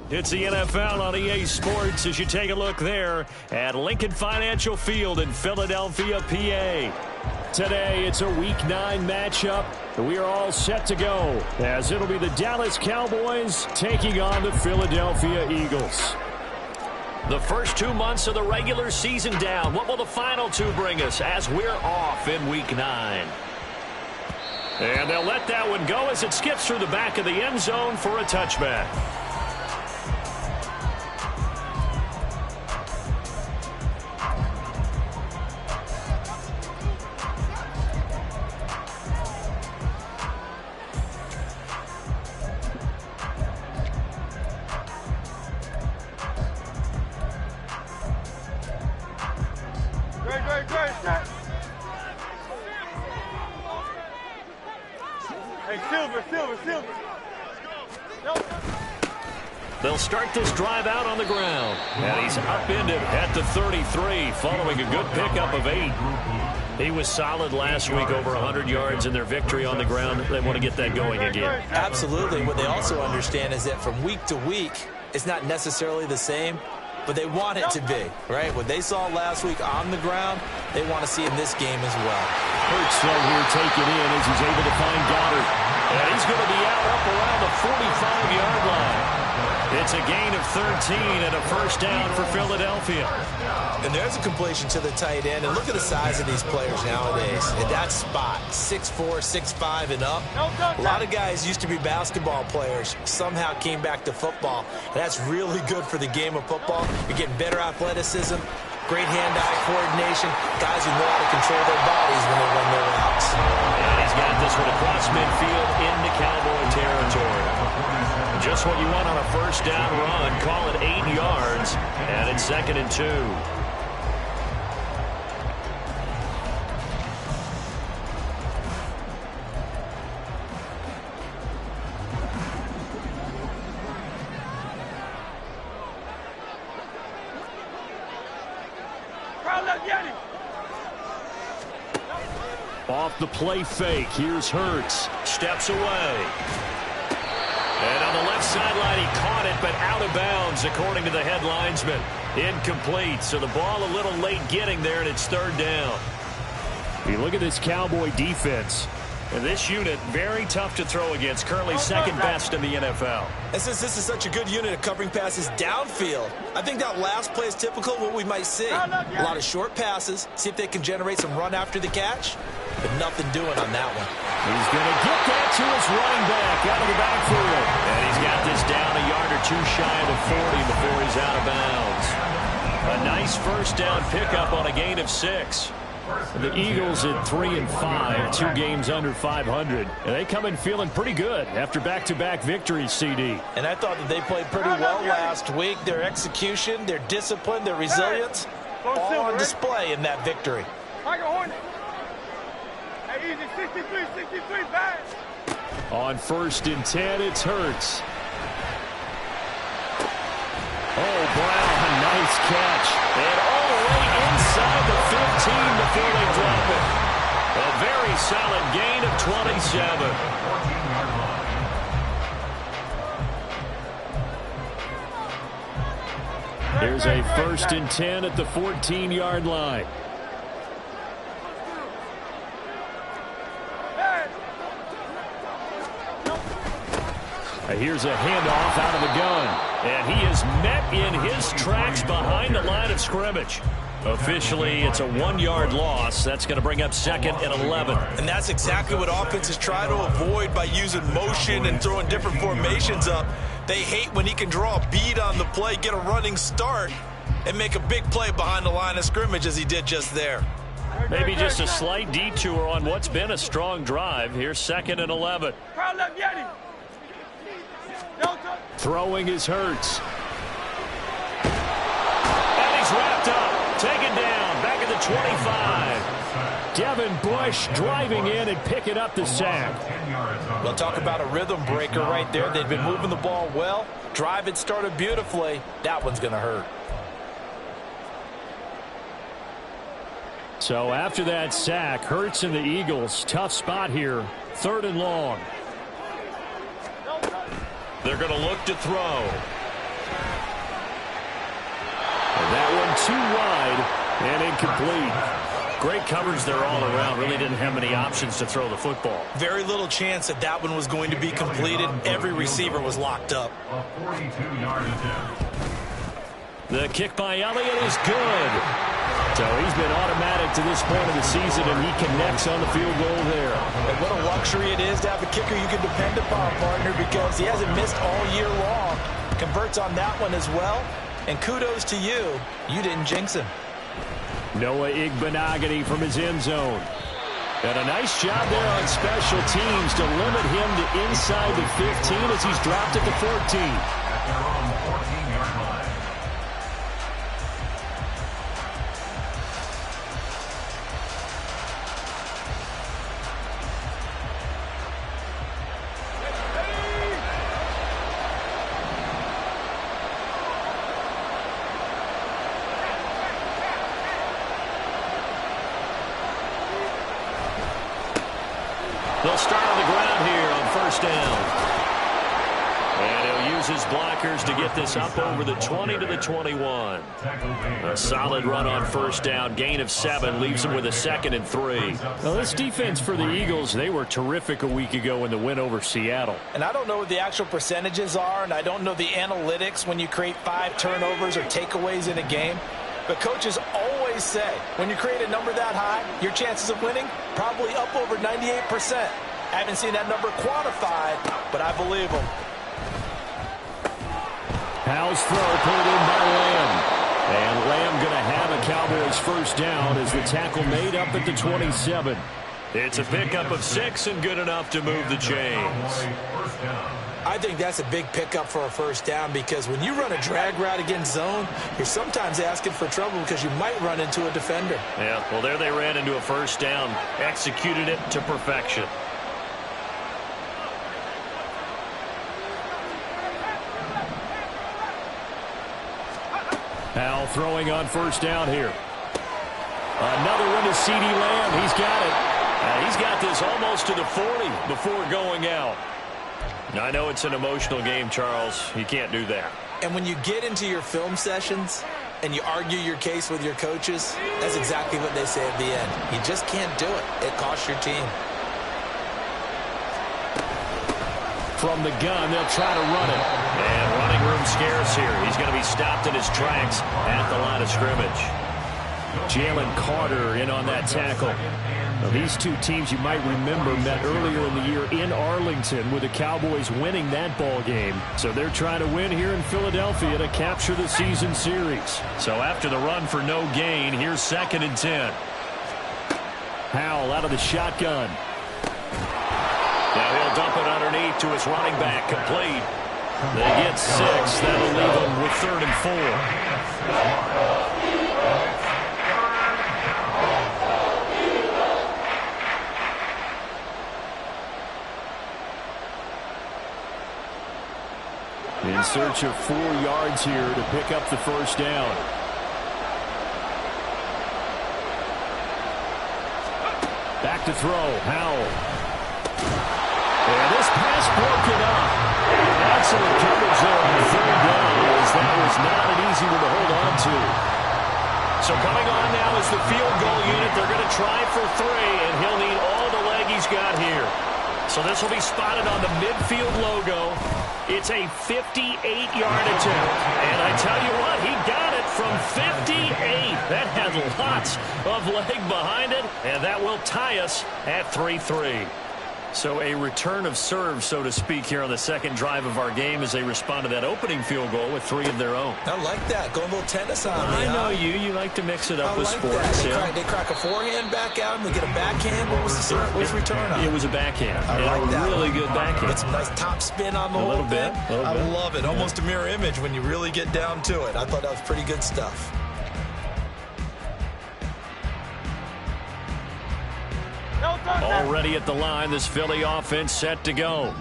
It's the NFL on EA Sports as you take a look there at Lincoln Financial Field in Philadelphia, PA. Today, it's a Week 9 matchup. We are all set to go as it'll be the Dallas Cowboys taking on the Philadelphia Eagles. The first 2 months of the regular season down. What will the final two bring us as we're off in Week 9? And they'll let that one go as it skips through the back of the end zone for a touchback. They'll start this drive out on the ground. And he's upended at the 33 following a good pickup of 8. He was solid last week, over 100 yards in their victory on the ground. They want to get that going again. Absolutely. What they also understand is that from week to week, it's not necessarily the same, but they want it to be, right? What they saw last week on the ground, they want to see in this game as well. Hurts here taken in as he's able to find Goddard. And he's going to be out up around the 45-yard line. It's a gain of 13 and a first down for Philadelphia. And there's a completion to the tight end. And look at the size of these players nowadays. In that spot, 6'4", 6'5", and up. A lot of guys used to be basketball players, somehow came back to football. And that's really good for the game of football. You're getting better athleticism, great hand-eye coordination, guys who know how to control their bodies when they run their routes. And he's got this one across midfield into Cowboy territory. Just what you want on a first down run. Call it 8 yards, and it's 2nd and 2. Off the play fake, here's Hurts. Steps away. And on the left sideline, he caught it, but out of bounds, according to the head linesman. Incomplete, so the ball a little late getting there, and it's 3rd down. You look at this Cowboy defense. And this unit, very tough to throw against, currently second best in the NFL. And since this is such a good unit of covering passes downfield, I think that last play is typical of what we might see. A lot of short passes, see if they can generate some run after the catch, but nothing doing on that one. He's going to get that to his running back out of the backfield. And he's got this down a yard or two shy of the 40 before he's out of bounds. A nice first down pickup on a gain of 6. The Eagles at 3-5, 2 games under 500. And they come in feeling pretty good after back-to-back victories, CD. And I thought that they played pretty well last week. Their execution, their discipline, their resilience, all on display in that victory. On 1st and 10, it's Hurts. Oh, Brown, nice catch. And all the way inside the 15 before they drop it. A very solid gain of 27. Here's a 1st and 10 at the 14-yard line. Here's a handoff out of the gun. And he is met in his tracks behind the line of scrimmage. Officially, it's a 1-yard loss. That's going to bring up 2nd and 11. And that's exactly what offenses try to avoid by using motion and throwing different formations up. They hate when he can draw a bead on the play, get a running start, and make a big play behind the line of scrimmage as he did just there. Maybe just a slight detour on what's been a strong drive. Here's 2nd and 11. Throwing is Hurts. And he's wrapped up. Taken down. Back at the 25. Devin Bush driving in and picking up the sack. We'll talk about a rhythm breaker right there. They've been moving the ball well. Drive it started beautifully. That one's going to hurt. So after that sack, Hurts and the Eagles, tough spot here. 3rd and long. They're going to look to throw. And that one too wide and incomplete. Great coverage there all around. Really didn't have many options to throw the football. Very little chance that that one was going to be completed. Every receiver was locked up. A 42-yard attempt. The kick by Elliott is good. So he's been automatic to this point of the season, and he connects on the field goal there. And what a luxury it is to have a kicker you can depend upon, partner, because he hasn't missed all year long. Converts on that one as well. And kudos to you. You didn't jinx him. Noah Igbenogany from his end zone. And a nice job there on special teams to limit him to inside the 15 as he's dropped at the 14. At their own 14-yard line. They'll start on the ground here on first down. And he'll use his blockers to get this up over the 20 to the 21. A solid run on first down. Gain of 7 leaves him with a 2nd and 3. Well, this defense for the Eagles, they were terrific a week ago in the win over Seattle. And I don't know what the actual percentages are, and I don't know the analytics when you create 5 turnovers or takeaways in a game. But coaches always say, when you create a number that high, your chances of winning probably up over 98%. I haven't seen that number quantified, but I believe them. Howell's throw pulled in by Lamb. And Lamb going to have a Cowboys first down as the tackle made up at the 27. It's a pickup of 6 and good enough to move the chains. First down. I think that's a big pickup for a first down because when you run a drag route against zone, you're sometimes asking for trouble because you might run into a defender. Yeah, well, there they ran into a first down. Executed it to perfection. Howell throwing on first down here. Another one to C.D. Lamb. He's got it. He's got this almost to the 40 before going out. I know it's an emotional game, Charles. You can't do that. And when you get into your film sessions and you argue your case with your coaches, that's exactly what they say at the end. You just can't do it. It costs your team. From the gun, they'll try to run it. And running room scarce here. He's going to be stopped in his tracks at the line of scrimmage. Jalen Carter in on that tackle. Now, these two teams you might remember met earlier in the year in Arlington with the Cowboys winning that ball game. So they're trying to win here in Philadelphia to capture the season series. So after the run for no gain, here's 2nd and 10. Howell out of the shotgun. Now he'll dump it underneath to his running back, complete. They get 6. That'll leave them with 3rd and 4. In search of 4 yards here to pick up the first down. Back to throw. Howell. And this pass broken up. Excellent coverage there on 3rd down, as that was not an easy one to hold on to. So coming on now is the field goal unit. They're going to try for 3, and he'll need all the leg he's got here. So this will be spotted on the midfield logo. It's a 58-yard attempt. And I tell you what, he got it from 58. That had lots of leg behind it, and that will tie us at 3-3. So a return of serve, so to speak, here on the 2nd drive of our game as they respond to that opening field goal with 3 of their own. I like that. Going a little tennis on me. I know you. You like to mix it up with like sports. That. They crack a forehand back out and they get a backhand. What was the return on? It was a backhand. I like that. Really good backhand. Get some nice top spin on the whole thing. I love it. Almost a mirror image when you really get down to it. I thought that was pretty good stuff. Already at the line, this Philly offense set to go.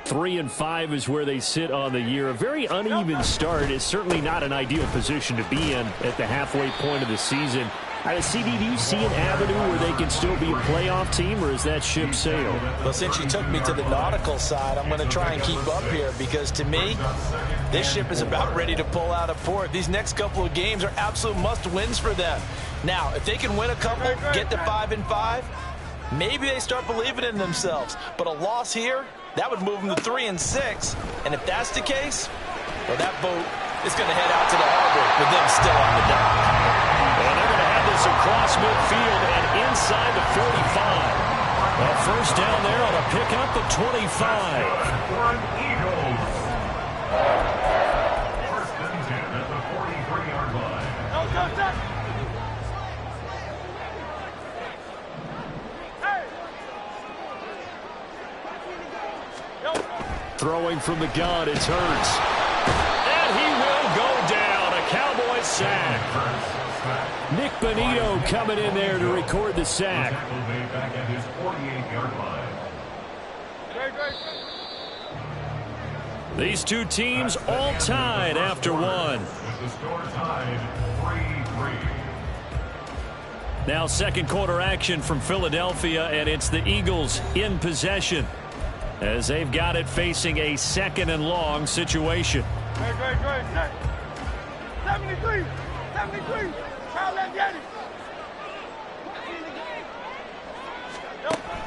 3-5 is where they sit on the year. A very uneven start. It's certainly not an ideal position to be in at the halfway point of the season. CD, do you see an avenue where they can still be a playoff team, or is that ship sailed? Well, since you took me to the nautical side, I'm going to try and keep up here because, to me, this ship is about ready to pull out of port. These next couple of games are absolute must-wins for them. Now, if they can win a couple, get to 5-5, maybe they start believing in themselves. But a loss here, that would move them to 3-6. And if that's the case, well, that boat is going to head out to the harbor with them still on the dock. And they're going to have this across midfield and inside the 45. A first down there on a pickup at 25. Eagles. First and 10 at the 43-yard line. Throwing from the gun, it's Hurts. And he will go down. A Cowboys sack. Nick Bonito coming in there to record the sack. Back at his 48-yard line. These two teams all tied after one. With the score tied 3-3. Now second quarter action from Philadelphia, and it's the Eagles in possession as they've got it facing a second and long situation. 73.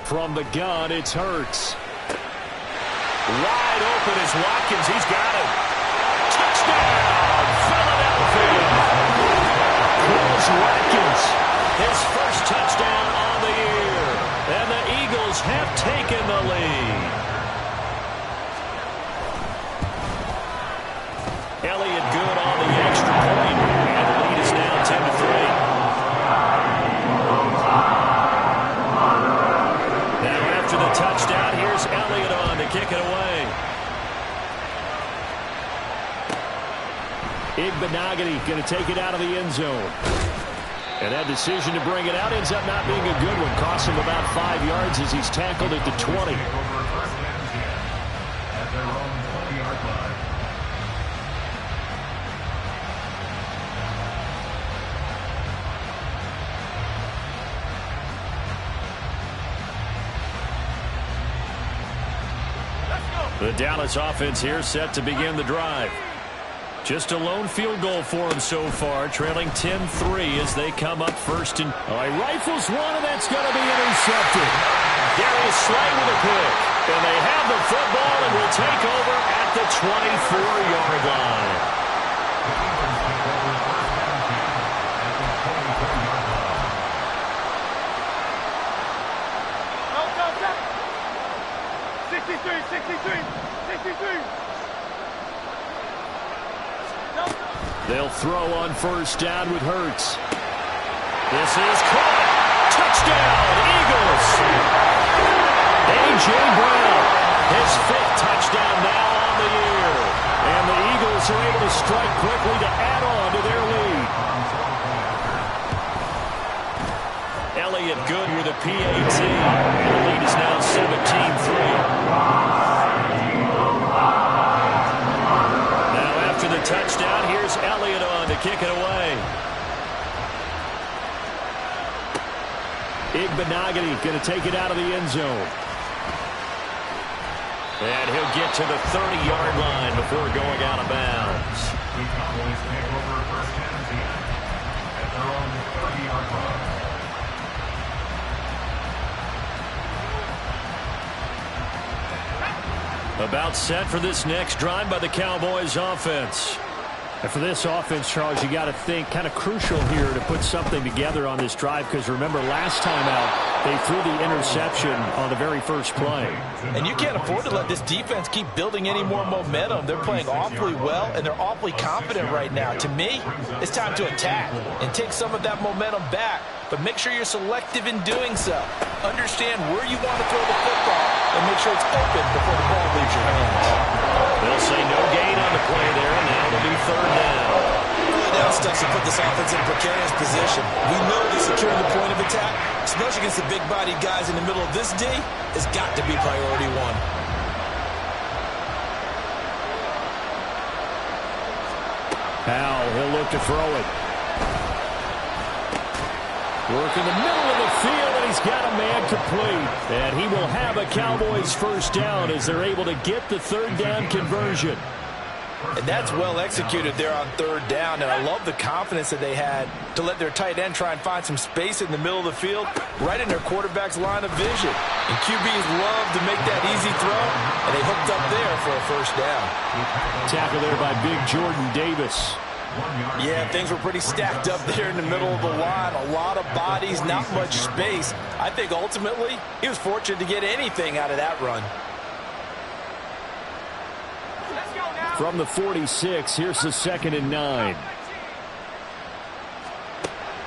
From the gun, it's Hurts. Wide open is Watkins. He's got it. Touchdown, Philadelphia. Chris Watkins, his first touchdown on the year. And the Eagles have taken the lead. Elliott good on the extra point. And the lead is now 10-3. Touchdown. Here's Elliott on to kick it away. Igbenogany going to take it out of the end zone. And that decision to bring it out ends up not being a good one. Costs him about 5 yards as he's tackled at the 20. First and 10 at their own 20-yard line. The Dallas offense here set to begin the drive. Just a lone field goal for them so far, trailing 10-3 as they come up first. And he rifles one, and that's going to be intercepted. Darius Slay with a pick. And they have the football and will take over at the 24-yard line. They'll throw on first down with Hurts. This is caught. Touchdown, Eagles. A.J. Brown, his 5th touchdown now on the year. And the Eagles are able to strike quickly to add on to their lead. Elliott good with a PAT. And the lead is now 17-3. The touchdown. Here's Elliott on to kick it away. Igbenogany going to take it out of the end zone. And he'll get to the 30-yard line before going out of bounds. The Cowboys take over first and 10 at their own 30-yard line. About set for this next drive by the Cowboys offense. And for this offense, Charles, you got to think kind of crucial here to put something together on this drive, because remember last time out they threw the interception on the very first play. And you can't afford to let this defense keep building any more momentum. They're playing awfully well, and they're awfully confident right now. To me, it's time to attack and take some of that momentum back. But make sure you're selective in doing so. Understand where you want to throw the football and make sure it's open before the ball leaves your hands. They'll say no gain on the play there, and now it'll be third down. Early down steps to put this offense in a precarious position. We know that securing the point of attack, especially against the big-bodied guys in the middle of this D, has got to be priority one. Powell, he'll look to throw it. Working the middle of the field, and he's got a man complete. And he will have a Cowboys first down as they're able to get the third down conversion. And that's well executed there on third down, and I love the confidence that they had to let their tight end try and find some space in the middle of the field, right in their quarterback's line of vision. And QBs love to make that easy throw, and they hooked up there for a first down. Tackle there by big Jordan Davis. Yeah, things were pretty stacked up there in the middle of the line. A lot of bodies, not much space. I think ultimately he was fortunate to get anything out of that run. From the 46, here's the 2nd and 9.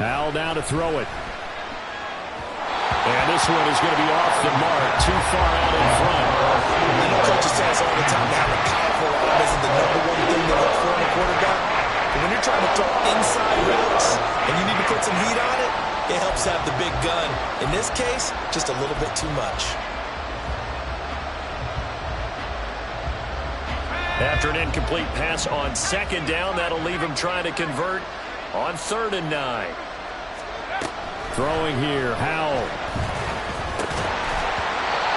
Howell now to throw it. And this one is going to be off the mark, too far out in front. I know coaches tell us all the time to have a powerful arm isn't the #1 thing to look for in a quarterback. But when you're trying to throw inside routes and you need to put some heat on it, it helps have the big gun. In this case, just a little bit too much. After an incomplete pass on 2nd down, that'll leave him trying to convert on 3rd and 9. Throwing here, Howell.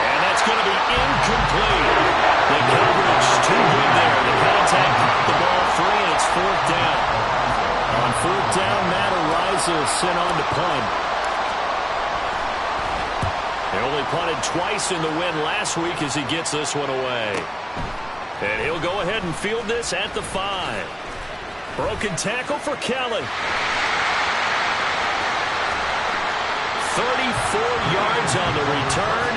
And that's going to be incomplete. The coverage too good there. The contact caught the ball free, and it's 4th down. On 4th down, Matt Ariza sent on to punt. They only punted twice in the win last week as he gets this one away. And he'll go ahead and field this at the 5. Broken tackle for Kelly. 34 yards on the return.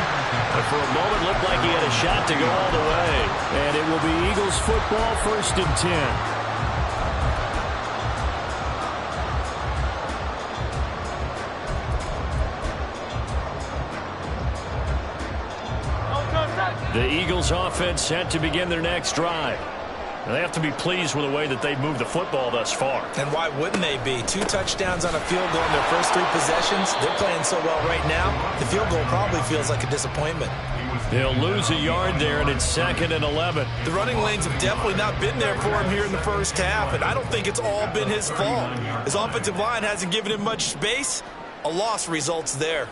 But for a moment, looked like he had a shot to go all the way. And it will be Eagles football, 1st and 10. The Eagles offense set to begin their next drive. And they have to be pleased with the way that they've moved the football thus far. And why wouldn't they be? 2 touchdowns on a field goal in their first 3 possessions. They're playing so well right now, the field goal probably feels like a disappointment. They'll lose a yard there, and it's 2nd and 11. The running lanes have definitely not been there for him here in the first half, and I don't think it's all been his fault. His offensive line hasn't given him much space. A loss results there.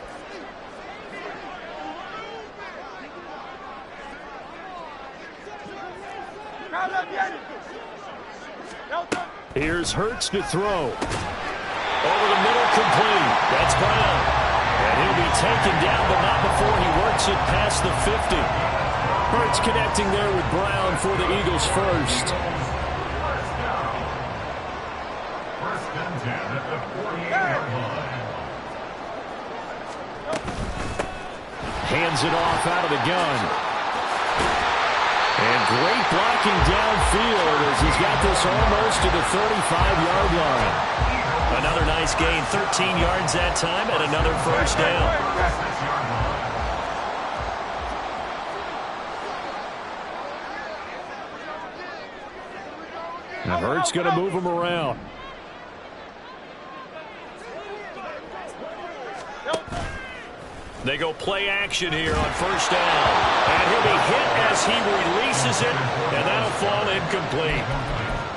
Here's Hurts to throw. Over the middle, complete. That's Brown. And he'll be taken down, but not before he works it past the 50. Hurts connecting there with Brown for the Eagles first. First and 10 at the 48-yard line. Hands it off out of the gun. And great blocking downfield as he's got this almost to the 35-yard line. Another nice gain, 13 yards that time, and another first down. Now Hurts going to move him around. They go play action here on first down. And he'll be hit as he releases it, and that'll fall incomplete.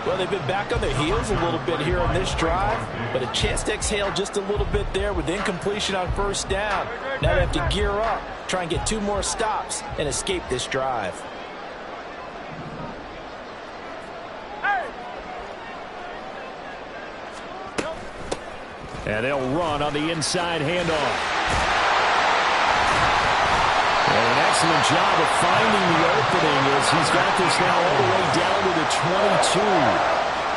Well, they've been back on their heels a little bit here on this drive, but a chance to exhale just a little bit there with incompletion on first down. Now they have to gear up, try and get 2 more stops, and escape this drive. And they'll run on the inside handoff. And an excellent job of finding the opening as he's got this now all the way down to the 22.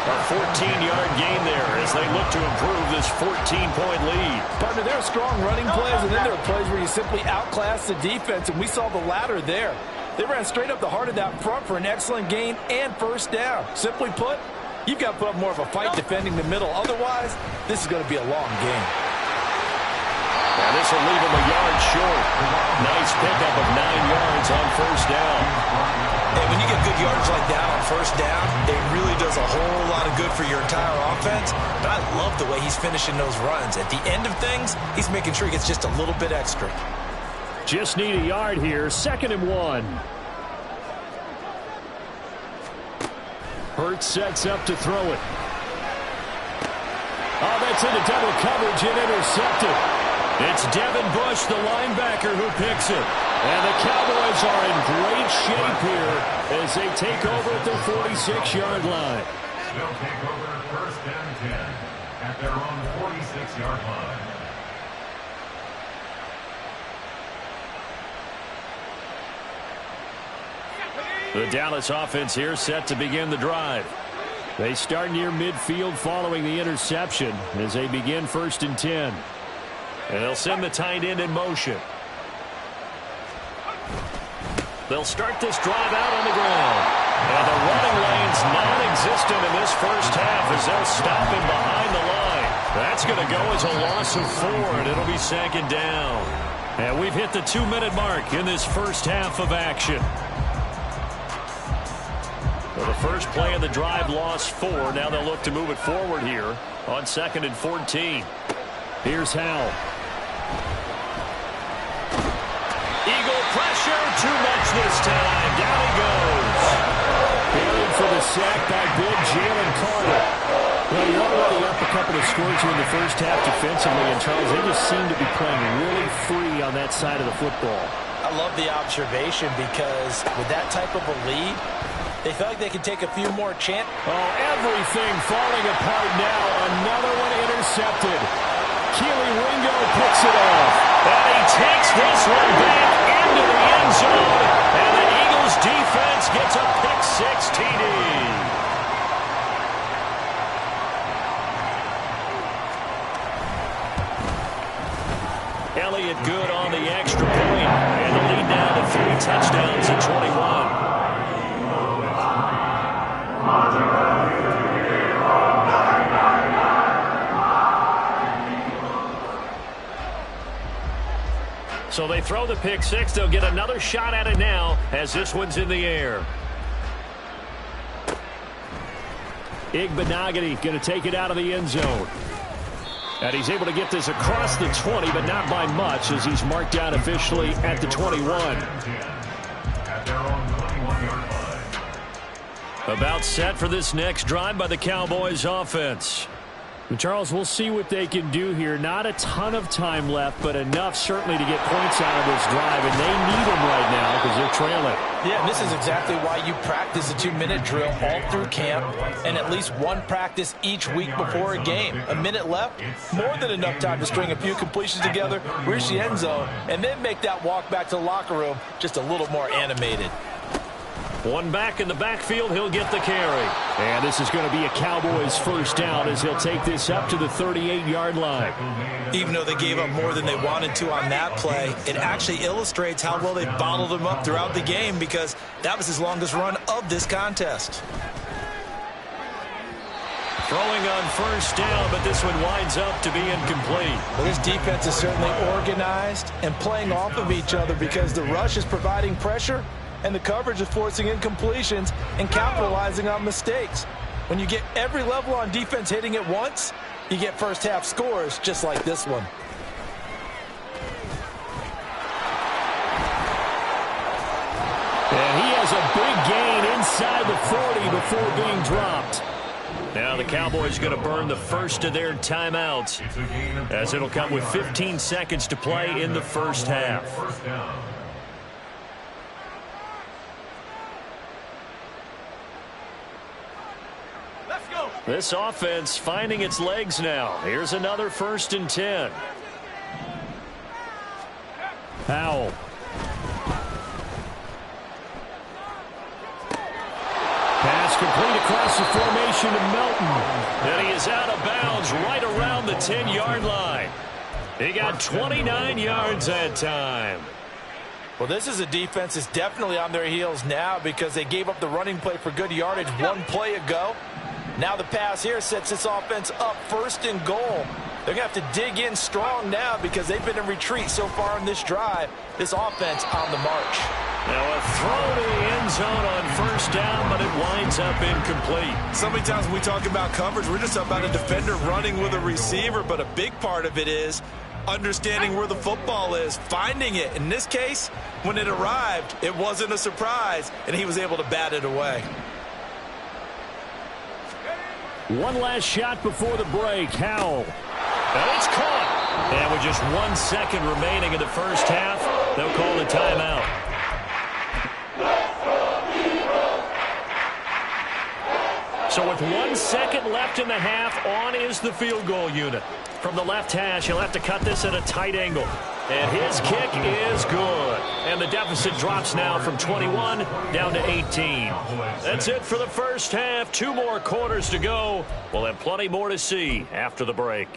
A 14-yard gain there as they look to improve this 14-point lead. Partner, there are strong running plays, and then there are plays where you simply outclass the defense, and we saw the latter there. They ran straight up the heart of that front for an excellent gain and first down. Simply put, you've got to put up more of a fight defending the middle. Otherwise, this is going to be a long game. And this will leave him a yard short. Nice pickup of 9 yards on first down. And when you get good yards like that on first down, it really does a whole lot of good for your entire offense. But I love the way he's finishing those runs. At the end of things, he's making sure he gets just a little bit extra. Just need a yard here. 2nd and 1. Hurts sets up to throw it. Oh, that's into double coverage and intercepted. It's Devin Bush, the linebacker, who picks it. And the Cowboys are in great shape here as they take over at their 46-yard line. They'll take over first and 10 at their own 46-yard line. The Dallas offense here set to begin the drive. They start near midfield following the interception as they begin first and 10. And they'll send the tight end in motion. They'll start this drive out on the ground. And the running lane's non-existent in this first half as they'll stop him behind the line. That's going to go as a loss of 4, and it'll be second down. And we've hit the 2-minute mark in this first half of action. Well, the first play of the drive lost 4. Now they'll look to move it forward here on 2nd and 14. Here's Howell. Eagle pressure, too much this time. Down he goes. Buried for the sack by big Jalen Carter. Well, you're already up a couple of scores here in the first half defensively, and Charles, they just seem to be playing really free on that side of the football. I love the observation because with that type of a lead, they feel like they can take a few more chances. Oh, everything falling apart now. Another one intercepted. Keely Ringo picks it off. And he takes this one back into the end zone. And the Eagles defense gets a pick-6 TD. Elliott good on the extra point. And the lead now to 3 touchdowns at 21. So they throw the pick-6. They'll get another shot at it now as this one's in the air. Igbenogany going to take it out of the end zone. And he's able to get this across the 20, but not by much as he's marked down officially at the 21. About set for this next drive by the Cowboys offense. And Charles, we'll see what they can do here. Not a ton of time left, but enough certainly to get points out of this drive, and they need them right now because they're trailing. Yeah, and this is exactly why you practice a 2-minute drill all through camp and at least one practice each week before a game. A minute left, more than enough time to string a few completions together, reach the end zone, and then make that walk back to the locker room just a little more animated. One back in the backfield, he'll get the carry. And this is going to be a Cowboys first down as he'll take this up to the 38-yard line. Even though they gave up more than they wanted to on that play, it actually illustrates how well they bottled him up throughout the game because that was his longest run of this contest. Throwing on first down, but this one winds up to be incomplete. Well, this defense is certainly organized and playing off of each other because the rush is providing pressure and the coverage is forcing incompletions and capitalizing on mistakes. When you get every level on defense hitting at once, you get first half scores just like this one. And he has a big gain inside the 40 before being dropped. Now the Cowboys going to burn the first of their timeouts as it'll come with 15 seconds to play in the first half. This offense finding its legs now. Here's another 1st and 10. Howell. Pass complete across the formation to Melton. And he is out of bounds right around the 10-yard line. He got 29 yards that time. Well, this is a defense that's definitely on their heels now because they gave up the running play for good yardage one play ago. Now the pass here sets this offense up 1st and goal. They're going to have to dig in strong now because they've been in retreat so far in this drive. This offense on the march. Now a throw to the end zone on first down, but it winds up incomplete. So many times when we talk about coverage, we're just about a defender running with a receiver, but a big part of it is understanding where the football is, finding it. In this case, when it arrived, it wasn't a surprise, and he was able to bat it away. One last shot before the break. Howell. And it's caught. And with just 1 second remaining in the first half, they'll call the timeout. So with 1 second left in the half, on is the field goal unit. From the left hash, he'll have to cut this at a tight angle. And his kick is good. And the deficit drops now from 21 down to 18. That's it for the first half. 2 more quarters to go. We'll have plenty more to see after the break.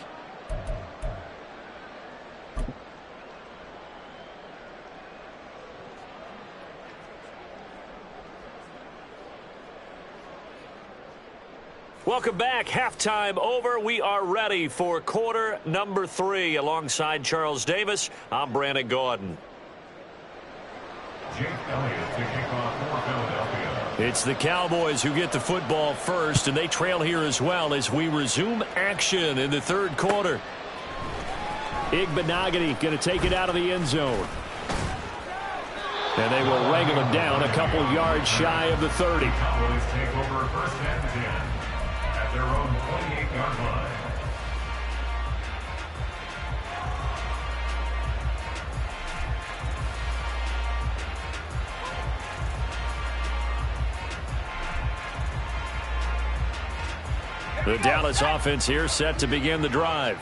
Welcome back. Halftime over. We are ready for quarter number 3. Alongside Charles Davis, I'm Brandon Gaudin. Jake Elliott to kick off for Philadelphia. It's the Cowboys who get the football first, and they trail here as well as we resume action in the third quarter. Igbenogany going to take it out of the end zone. And they will wrangle him down a couple yards shy of the 30. The Cowboys take over first and 10 at their own 28-yard line. The Dallas offense here set to begin the drive.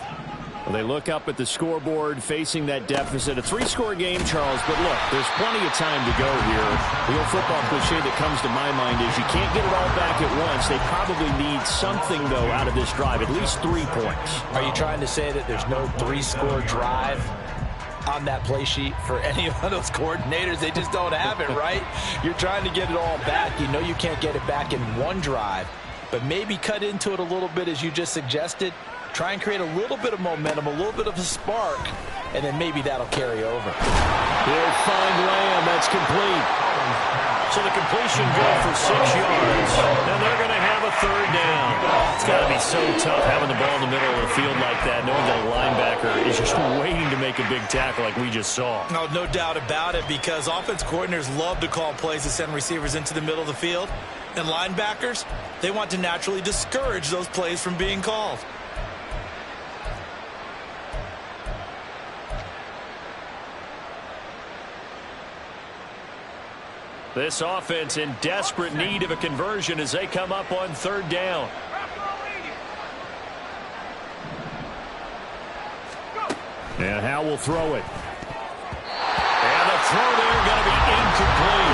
Well, they look up at the scoreboard facing that deficit. A 3-score game, Charles, but look, there's plenty of time to go here. The old football cliche that comes to my mind is you can't get it all back at once. They probably need something, though, out of this drive, at least 3 points. Are you trying to say that there's no 3-score drive on that play sheet for any of those coordinators? They just don't have it, right? You're trying to get it all back. You know you can't get it back in one drive, but maybe cut into it a little bit as you just suggested. Try and create a little bit of momentum, a little bit of a spark, and then maybe that'll carry over. He'll find Lamb. That's complete. So the completion good for 6 yards. And they're going to have a third down. It's got to be so tough having the ball in the middle of the field like that, knowing that a linebacker is just waiting to make a big tackle like we just saw. No doubt about it, because offense coordinators love to call plays to send receivers into the middle of the field. And linebackers, they want to naturally discourage those plays from being called. This offense in desperate need of a conversion as they come up on third down. And Howell will throw it. And the throw there going to be incomplete.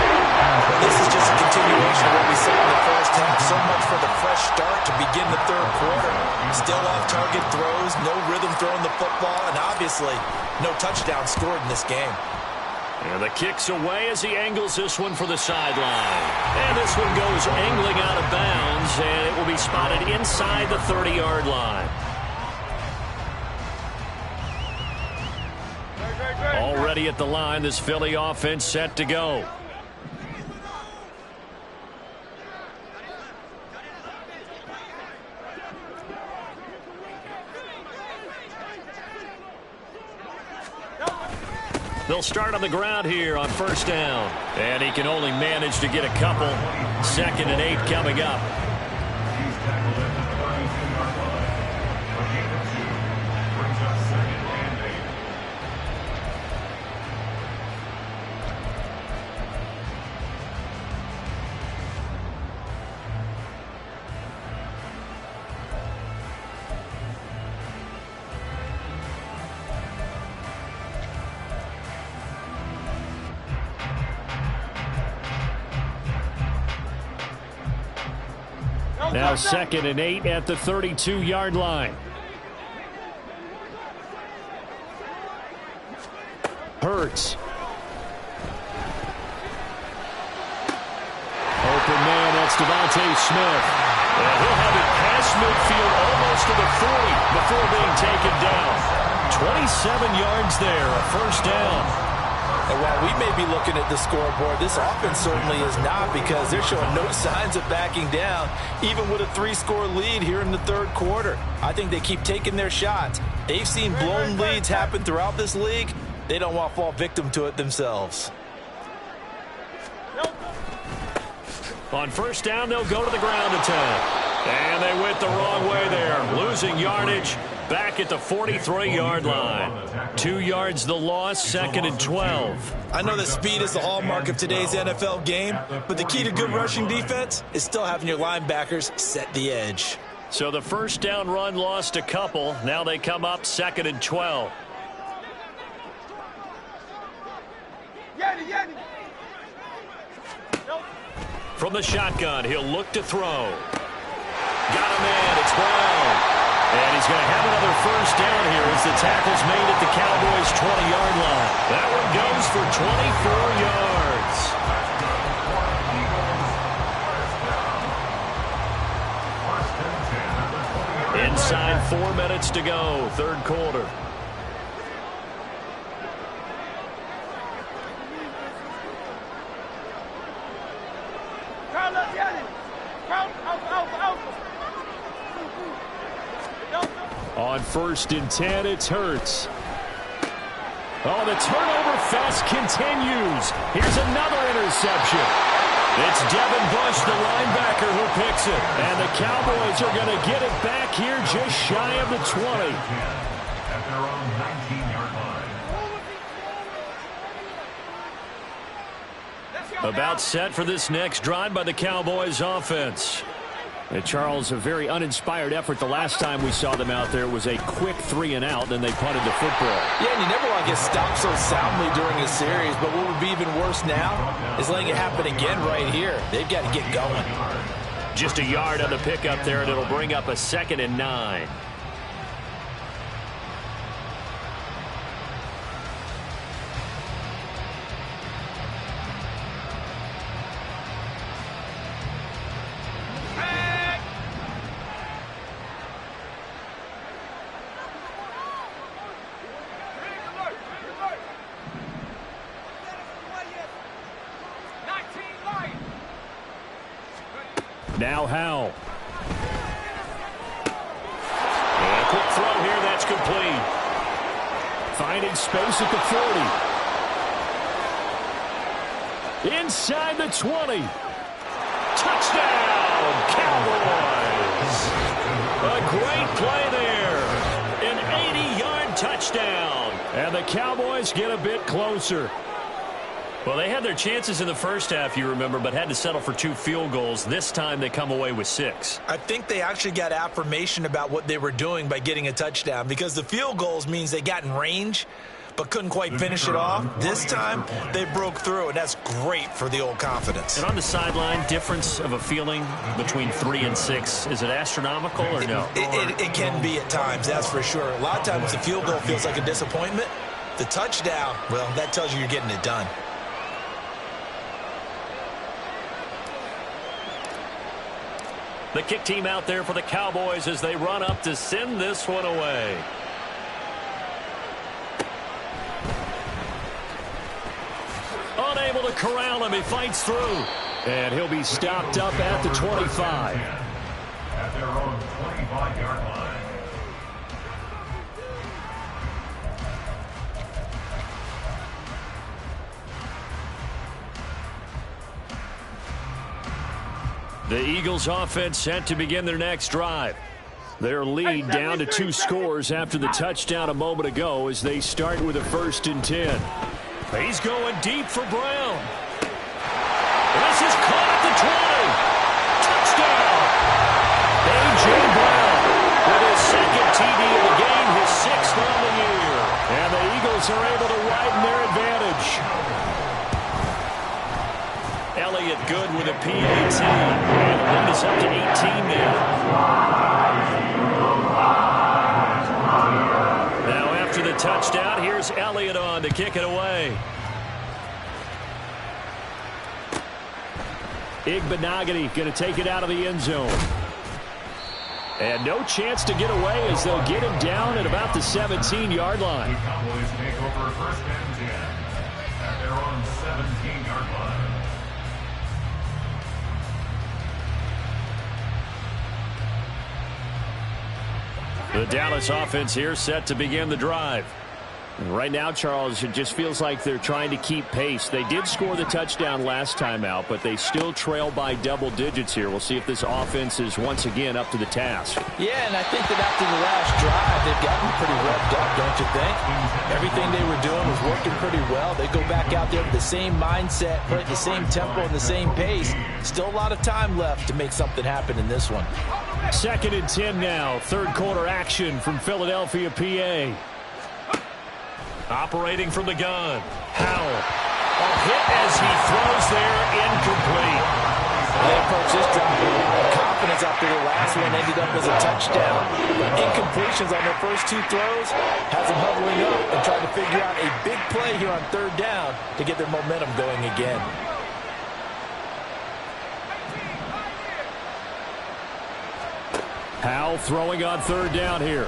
This is just a continuation of what we saw in the first half. So much for the fresh start to begin the third quarter. Still off-target throws, no rhythm throwing the football, and obviously no touchdown scored in this game. And the kick's away as he angles this one for the sideline. And this one goes angling out of bounds, and it will be spotted inside the 30-yard line. Already at the line, this Philly offense set to go. They'll start on the ground here on first down. And he can only manage to get a couple. 2nd and 8 coming up. He's tackled at the 32-yard line. For gain of 2, brings up 2nd and 8. Now 2nd and 8 at the 32-yard line. Hurts. Open man, that's Devontae Smith. And he'll have it past midfield almost to the 40 before being taken down. 27 yards there, a first down. And while we may be looking at the scoreboard, this offense certainly is not, because they're showing no signs of backing down, even with a 3-score lead here in the third quarter. I think they keep taking their shots. They've seen blown leads happen throughout this league. They don't want to fall victim to it themselves. On first down, they'll go to the ground attack. And they went the wrong way there, losing yardage back at the 43-yard line. 2 yards the loss, 2nd and 12. I know that speed is the hallmark of today's NFL game, but the key to good rushing defense is still having your linebackers set the edge. So the first down run lost a couple. Now they come up 2nd and 12. From the shotgun, he'll look to throw. Got a man, it's Brown. And he's going to have another first down here as the tackle's made at the Cowboys' 20-yard line. That one goes for 24 yards. Inside 4 minutes to go, third quarter. On 1st and 10, it's Hurts. Oh, the turnover fest continues. Here's another interception. It's Devin Bush, the linebacker, who picks it. And the Cowboys are going to get it back here just shy of the 20. At their own 19-yard line. About set for this next drive by the Cowboys offense. And Charles, a very uninspired effort. The last time we saw them out there was a quick 3-and-out, and they punted the football. Yeah, and you never want to get stopped so soundly during a series, but what would be even worse now is letting it happen again right here. They've got to get going. Just a yard on the pickup there, and it'll bring up a 2nd and 9. Now Howell. And a quick throw here, that's complete. Finding space at the 40. Inside the 20. Touchdown, Cowboys. A great play there. An 80-yard touchdown. And the Cowboys get a bit closer. Well, they had their chances in the first half, you remember, but had to settle for 2 field goals. This time they come away with 6. I think they actually got affirmation about what they were doing by getting a touchdown, because the field goals means they got in range but couldn't quite finish it off. This time they broke through, and that's great for the old confidence. And on the sideline, difference of a feeling between 3 and 6, is it astronomical or no? It can be at times, that's for sure. A lot of times the field goal feels like a disappointment. The touchdown, well, that tells you you're getting it done. The kick team out there for the Cowboys as they run up to send this one away. Unable to corral him. He fights through. And he'll be stopped up at the 25. At their own 25-yard line. The Eagles offense set to begin their next drive. Their lead down to 2 scores after the touchdown a moment ago as they start with a 1st and 10. He's going deep for Brown. This is caught at the 20. Touchdown. A.J. Brown with his 2nd TD of the game, his 6th on the year. And the Eagles are able to widen their advantage. Elliott good with a PAT. And the lead is up to 18 now. Now after the touchdown, here's Elliott on to kick it away. Igbenogany going to take it out of the end zone. And no chance to get away as they'll get him down at about the 17-yard line. The Cowboys take over 1st and 10 at their own 17-yard line. The Dallas offense here set to begin the drive. Right now, Charles, it just feels like they're trying to keep pace. They did score the touchdown last time out, but they still trail by double digits here. We'll see if this offense is once again up to the task. Yeah, and I think that after the last drive, they've gotten pretty revved up, don't you think? Everything they were doing was working pretty well. They go back out there with the same mindset, play at the same tempo and the same pace. Still a lot of time left to make something happen in this one. 2nd and 10 now. Third quarter action from Philadelphia, PA. Operating from the gun. Howell. A hit as he throws there, incomplete. They approach this drive with confidence after the last one ended up as a touchdown. But incompletions on their first 2 throws has them hovering up and trying to figure out a big play here on 3rd down to get their momentum going again. Howell throwing on 3rd down here.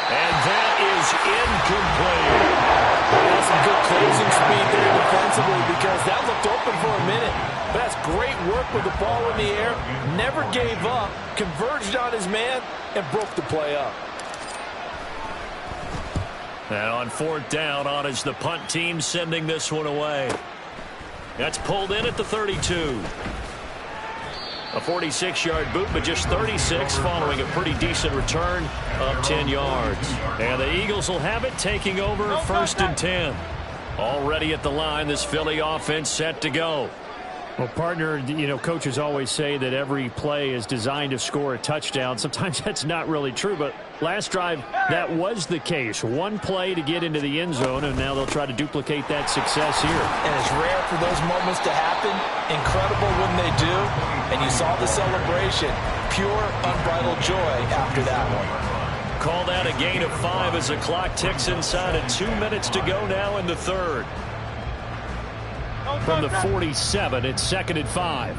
And that is incomplete. That's some good closing speed there defensively because that looked open for a minute. But that's great work with the ball in the air. Never gave up, converged on his man, and broke the play up. And on 4th down, on is the punt team sending this one away. That's pulled in at the 32. A 46-yard boot, but just 36 following a pretty decent return of 10 yards. And the Eagles will have it, taking over 1st and 10. Already at the line, this Philly offense set to go. Well, partner, you know, coaches always say that every play is designed to score a touchdown. Sometimes that's not really true, but last drive, that was the case. One play to get into the end zone, and now they'll try to duplicate that success here. And it's rare for those moments to happen. Incredible when they do. And you saw the celebration. Pure, unbridled joy after that one. Call that a gain of 5 as the clock ticks inside of 2 minutes to go now in the 3rd. From the 47, it's 2nd and 5.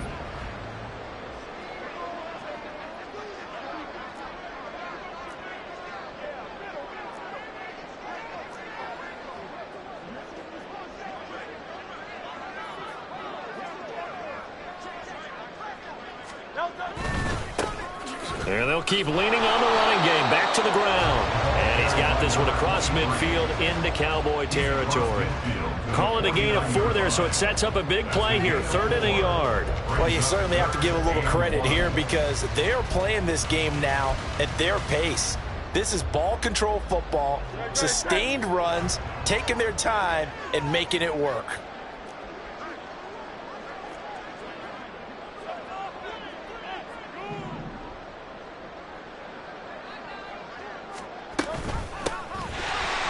And they'll keep leaning on the running game. Back to the ground. And he's got this one across midfield into Cowboy territory. Call it a gain of 4 there, so it sets up a big play here. 3rd and a yard. Well, you certainly have to give a little credit here because they're playing this game now at their pace. This is ball control football, sustained runs, taking their time, and making it work.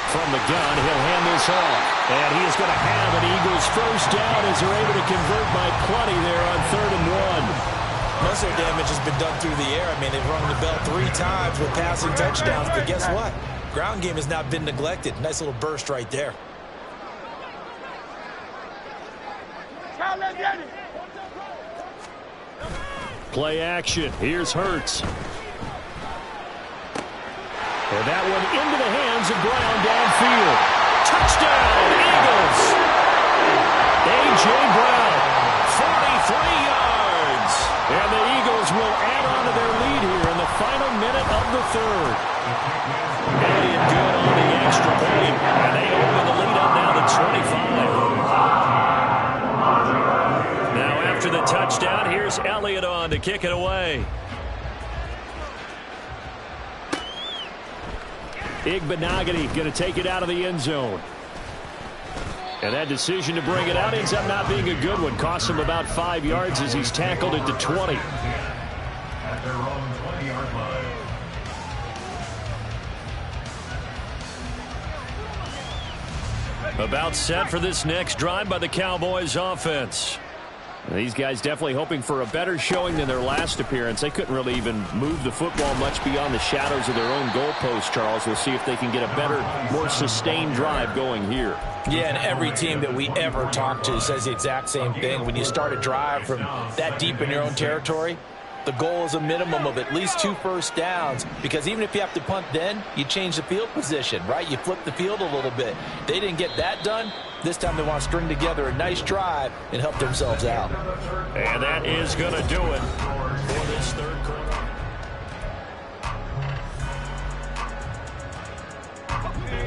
From the gun, he'll hand this off. And he is going to have an Eagles 1st down as they're able to convert by plenty there on 3rd and 1. Most of their damage has been done through the air. I mean, they've rung the bell 3 times with passing touchdowns. But guess what? Ground game has not been neglected. Nice little burst right there. Play action. Here's Hurts. And that one into the hands of Brown downfield. Touchdown, Eagles! A.J. Brown, 43 yards. And the Eagles will add on to their lead here in the final minute of the 3rd. Elliott good on the extra point. And they open the lead up now to 25. Now after the touchdown, here's Elliott on to kick it away. Igbenogany going to take it out of the end zone. And that decision to bring it out ends up not being a good one. Costs him about 5 yards as he's tackled at the 20. At their own 20-yard line. About set for this next drive by the Cowboys offense. These guys definitely hoping for a better showing than their last appearance. They couldn't really even move the football much beyond the shadows of their own goalpost, Charles. We'll see if they can get a better, more sustained drive going here. Yeah, and every team that we ever talk to says the exact same thing. When you start a drive from that deep in your own territory, the goal is a minimum of at least 2 first downs, because even if you have to punt then, you change the field position, right? You flip the field a little bit. They didn't get that done. This time they want to string together a nice drive and help themselves out. And that is going to do it for this 3rd quarter.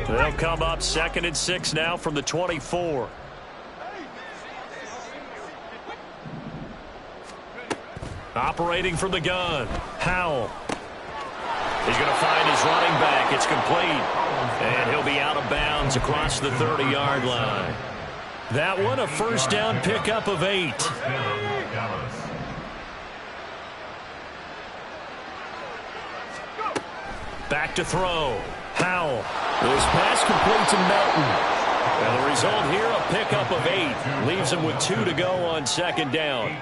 They'll come up 2nd and 6 now from the 24. Operating from the gun, Howell. He's going to find his running back. It's complete. And he'll be out of bounds across the 30-yard line. That one, a first down pickup of 8. Back to throw. Howell. This pass complete to Melton. And the result here, a pickup of 8. Leaves him with 2 to go on 2nd down.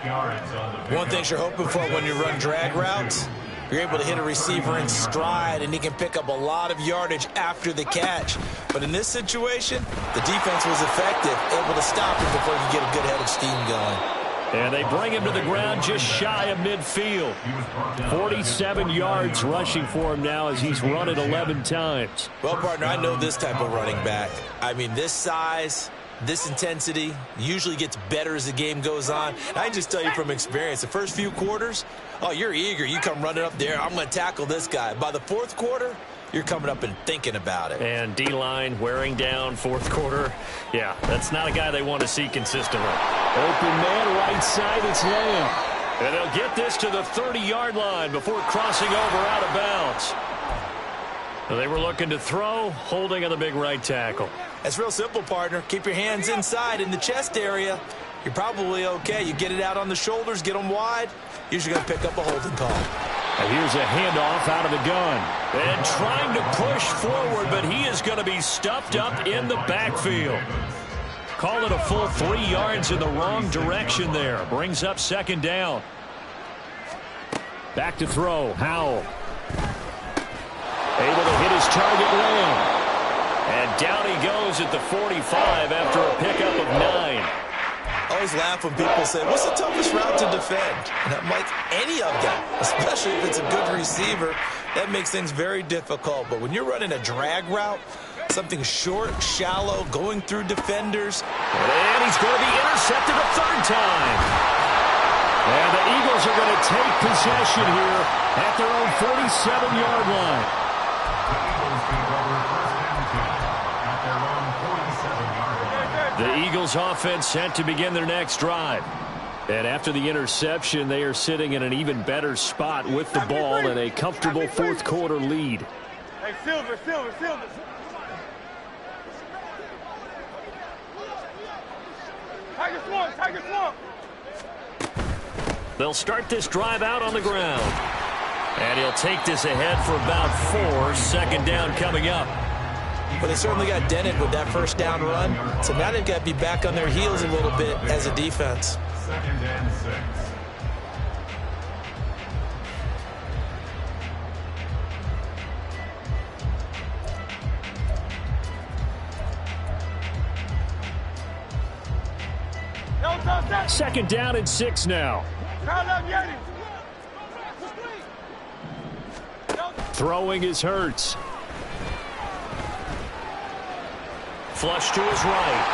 One thing you're hoping for when you run drag routes, you're able to hit a receiver in stride, and he can pick up a lot of yardage after the catch. But in this situation, the defense was effective, able to stop him before he could get a good head of steam going. And they bring him to the ground just shy of midfield. 47 yards rushing for him now as he's run it 11 times. Well, partner, I know this type of running back. I mean, this size, this intensity usually gets better as the game goes on. I can just tell you from experience, the first few quarters, oh, you're eager. You come running up there, I'm going to tackle this guy. By the 4th quarter, you're coming up and thinking about it. And D-line wearing down 4th quarter. Yeah, that's not a guy they want to see consistently. Open man, right side, it's Lamb. And they'll get this to the 30-yard line before crossing over out of bounds. They were looking to throw, holding on the big right tackle. That's real simple, partner. Keep your hands inside in the chest area. You're probably okay. You get it out on the shoulders, get them wide. Usually going to pick up a holding call. And here's a handoff out of the gun. And trying to push forward, but he is going to be stuffed up in the backfield. Call it a full 3 yards in the wrong direction there. Brings up 2nd down. Back to throw, Howell. Able to hit his target, Lamb. And down he goes at the 45 after a pickup of 9. I always laugh when people say, what's the toughest route to defend? And I'm like, any of them, especially if it's a good receiver. That makes things very difficult. But when you're running a drag route, something short, shallow, going through defenders. And he's going to be intercepted a 3rd time. And the Eagles are going to take possession here at their own 47-yard line. The Eagles offense set to begin their next drive. And after the interception, they are sitting in an even better spot with the ball and a comfortable 4th quarter lead. Hey, Silver. Tiger Swamp. They'll start this drive out on the ground. And he'll take this ahead for about 4. 2nd down coming up. But they certainly got dented with that first down run. So now they've got to be back on their heels a little bit as a defense. 2nd and 6. Second down and 6 now. Throwing is Hurts. Flush to his right.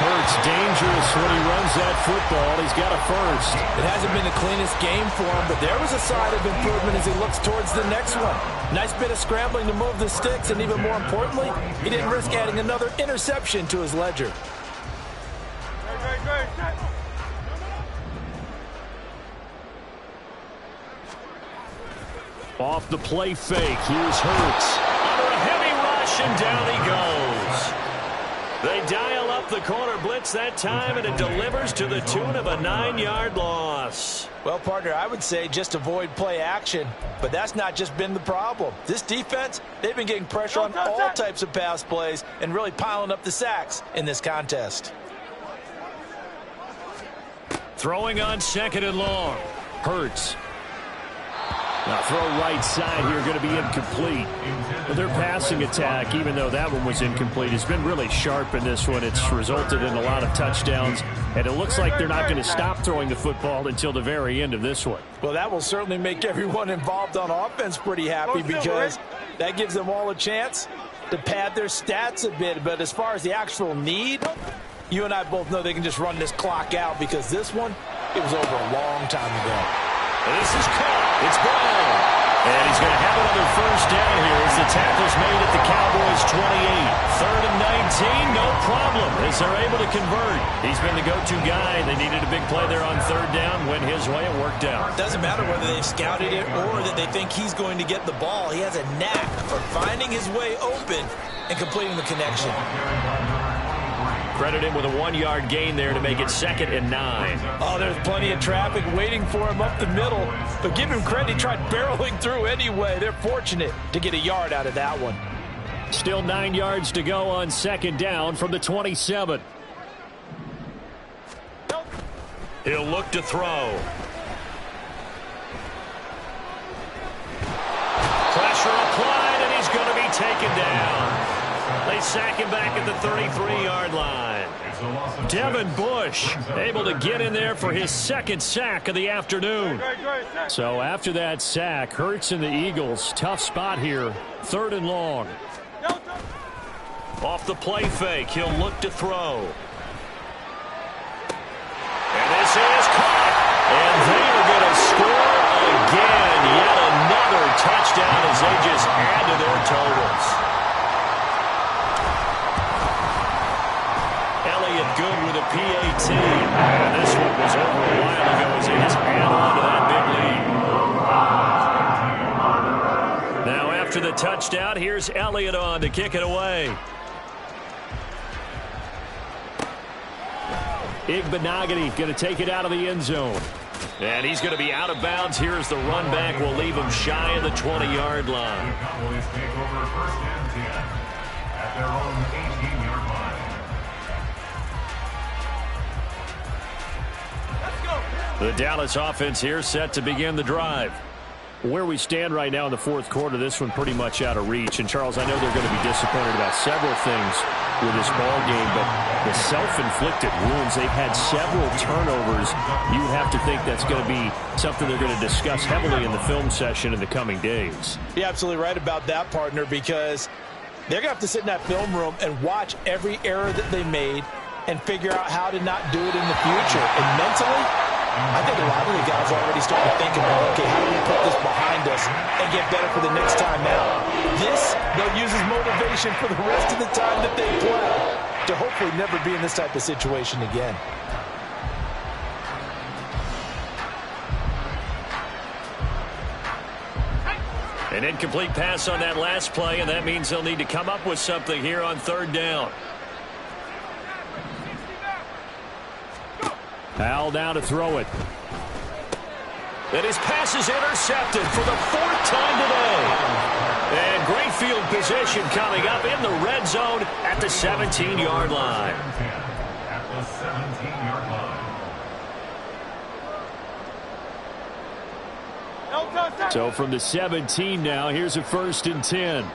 Hurts dangerous when he runs that football. He's got a first. It hasn't been the cleanest game for him, but there was a sign of improvement as he looks towards the next one. Nice bit of scrambling to move the sticks, and even more importantly, he didn't risk adding another interception to his ledger. Off the play fake, here's Hurts. Under a heavy rush, and down he goes. They dial up the corner blitz that time, and it delivers to the tune of a 9-yard loss. Well, partner, I would say just avoid play action, but that's not just been the problem. This defense, they've been getting pressure on all types of pass plays and really piling up the sacks in this contest. Throwing on 2nd and long. Hurts. Now throw right side here, going to be incomplete. But their passing attack, even though that one was incomplete, has been really sharp in this one. It's resulted in a lot of touchdowns, and it looks like they're not going to stop throwing the football until the very end of this one. Well, that will certainly make everyone involved on offense pretty happy because that gives them all a chance to pad their stats a bit. But as far as the actual need, you and I both know they can just run this clock out because this one, it was over a long time ago. This is caught. It's Brown. And he's going to have another first down here as the tackle's made at the Cowboys' 28. 3rd and 19, no problem as they're able to convert. He's been the go-to guy. They needed a big play there on 3rd down. Went his way. It worked out. Doesn't matter whether they've scouted it or that they think he's going to get the ball. He has a knack for finding his way open and completing the connection. Credit him with a 1-yard gain there to make it 2nd and 9. Oh, there's plenty of traffic waiting for him up the middle. But give him credit, he tried barreling through anyway. They're fortunate to get a yard out of that one. Still 9 yards to go on 2nd down from the 27. He'll look to throw. Pressure applied, and he's going to be taken down. They sack him back at the 33-yard line. Devin Bush able to get in there for his 2nd sack of the afternoon. So after that sack, Hurts and the Eagles, tough spot here. 3rd and long. Off the play fake, he'll look to throw. And this is caught. And they are going to score again. Yet another touchdown as they just add to their totals. Good with a PAT. And this one was over a while ago as they just add on to that big lead. Now after the touchdown, here's Elliott on to kick it away. Igbenogany going to take it out of the end zone. And he's going to be out of bounds. Here's the run back. Will leave him shy of the 20-yard line. Cowboys take over 1st and 10 at their own 18-yard line. The Dallas offense here set to begin the drive. Where we stand right now in the 4th quarter, this one pretty much out of reach. And, Charles, I know they're going to be disappointed about several things with this ball game, but the self-inflicted wounds, they've had several turnovers. You have to think that's going to be something they're going to discuss heavily in the film session in the coming days. You're absolutely right about that, partner, because they're going to have to sit in that film room and watch every error that they made and figure out how to not do it in the future. And mentally, I think a lot of the guys are already starting to think about, okay, how do we put this behind us and get better for the next time out? This, they'll use as motivation for the rest of the time that they play to hopefully never be in this type of situation again. An incomplete pass on that last play, and that means they'll need to come up with something here on 3rd down. Hal down to throw it. And his pass is intercepted for the 4th time today. And great field position coming up in the red zone at the 17-yard line. At the 17-yard line. So from the 17 now, here's a 1st and 10.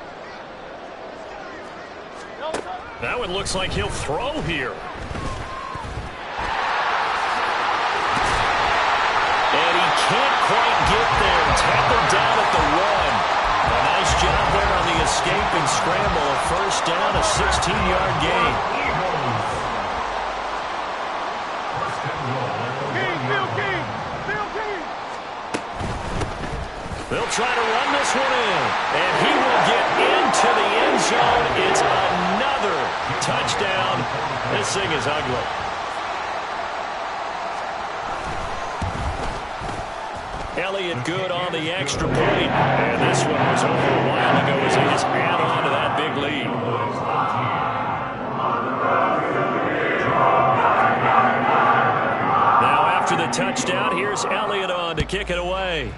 That one looks like he'll throw here. Can't quite get there. Tackled down at the 1. A nice job there on the escape and scramble. A 1st down, a 16-yard gain. They'll try to run this one in. And he will get into the end zone. It's another touchdown. This thing is ugly. Elliott good on the extra point. And this one was over a while ago as they just add on to that big lead. Now after the touchdown, here's Elliott on to kick it away.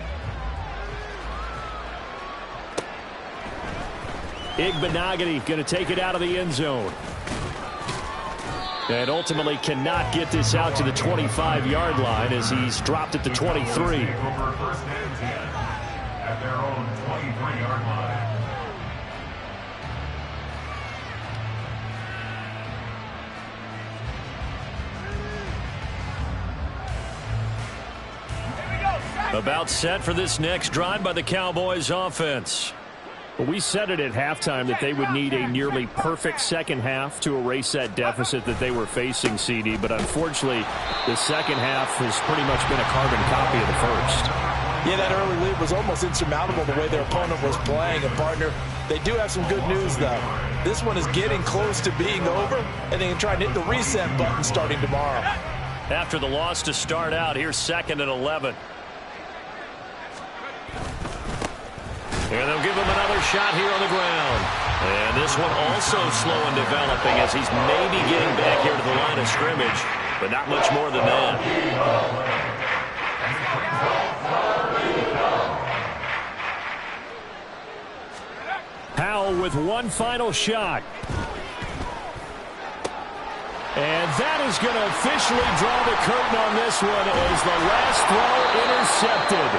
Igbenogany going to take it out of the end zone. And ultimately cannot get this out to the 25-yard line as he's dropped at the 23. Over 1st and 10 at their own 23-yard line. About set for this next drive by the Cowboys offense. We said it at halftime that they would need a nearly perfect second half to erase that deficit that they were facing, CD. But unfortunately, the second half has pretty much been a carbon copy of the first. Yeah, that early lead was almost insurmountable the way their opponent was playing. And, partner, they do have some good news, though. This one is getting close to being over, and they can try and hit the reset button starting tomorrow. After the loss to start out, here's 2nd and 11. And they'll give him another shot here on the ground. And this one also slow in developing as he's maybe getting back here to the line of scrimmage, but not much more than that. Powell with one final shot. And that is going to officially draw the curtain on this one as the last throw intercepted.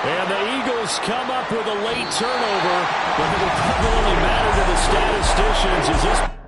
And the Eagles come up with a late turnover, but it will probably matter to the statisticians as this